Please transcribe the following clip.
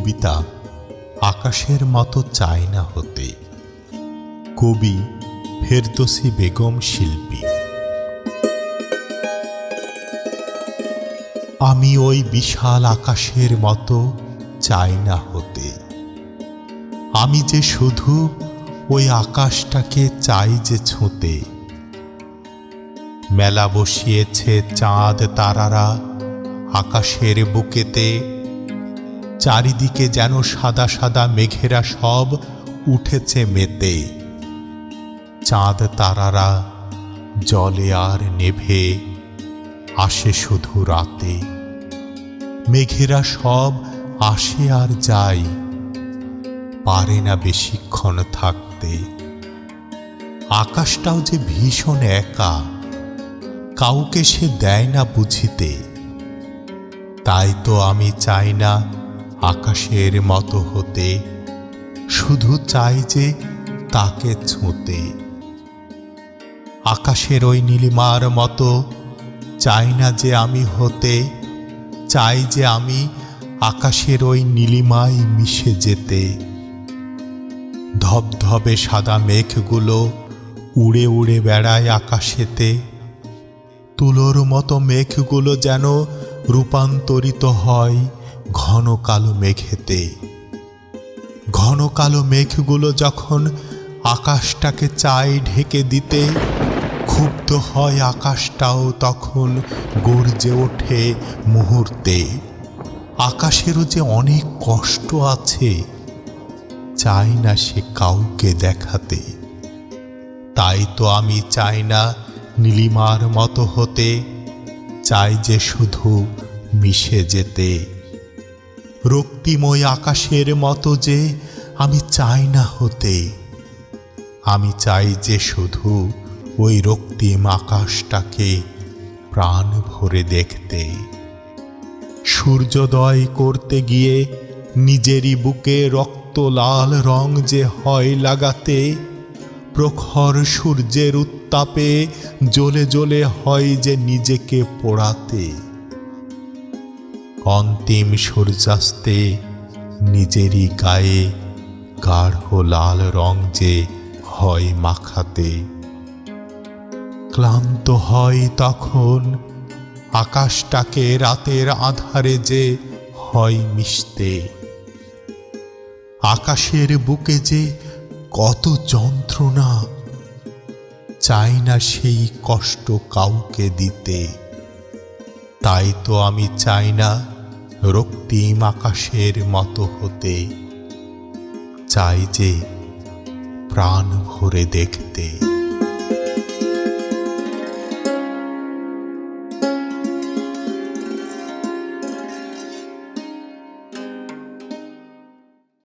কবিতা আকাশের মতো চাই না হতে। কবি ফেরদৌসী বেগম শিল্পী। আমি ওই বিশাল আকাশের মতো চাই না হতে। আমি যে শুধু ওই আকাশটাকে চাই যে ছুঁতে। মেলা বসিয়েছে চাঁদ তারারা আকাশের বুকেতে। চারিদিকে যেন সাদা সাদা মেঘেরা সব উঠেছে মেতে। চাঁদ তারারা জলে আর নেভে, আসে শুধু রাতে। মেঘেরা সব আসে আর যায়, পারে না বেশিক্ষণ থাকতে। আকাশটাও যে ভীষণ একা, কাউকে সে দেয় না বুঝিতে। তাই তো আমি চাই না আকাশের মতো হতে, শুধু চাই যে তাকে ছুঁতে। আকাশের ওই নীলিমার মতো চাই না যে আমি হতে। চাই যে আমি আকাশের ওই নীলিমায় মিশে যেতে। ধবধবে সাদা মেঘগুলো উড়ে উড়ে বেড়ায় আকাশেতে। তুলোর মতো মেঘগুলো যেন রূপান্তরিত হয় ঘন কালো মেঘেতে। ঘন কালো মেঘগুলো যখন আকাশটাকে চায় ঢেকে দিতে, ক্ষুব্ধ হয় আকাশটাও তখন গর্জে ওঠে মুহূর্তে। আকাশেরও যে অনেক কষ্ট আছে, চাই না সে কাউকে দেখাতে। তাই তো আমি চাই না নীলিমার মতো হতে, চাই যে শুধু মিশে যেতে। রক্তিময় আকাশের মতো যে আমি চাই না হতে। আমি চাই যে শুধু ওই রক্তিম আকাশটাকে প্রাণ ভরে দেখতে। সূর্যোদয় করতে গিয়ে নিজেরই বুকে রক্ত লাল রং যে হয় লাগাতে। প্রখর সূর্যের উত্তাপে জ্বলে জ্বলে হয় যে নিজেকে পোড়াতে। অন্তিম সূর্যাস্তে নিজেরই গায়ে গাঢ় লাল রং যে হয় মাখাতে। ক্লান্ত হয় তখন আকাশটাকে রাতের আধারে যে হয় মিশতে। আকাশের বুকে যে কত যন্ত্রণা, চাই না সেই কষ্ট কাউকে দিতে। তাই তো আমি চাই না রক্তিম আকাশের মতো হতে, চাই যে প্রাণ ভরে দেখতে।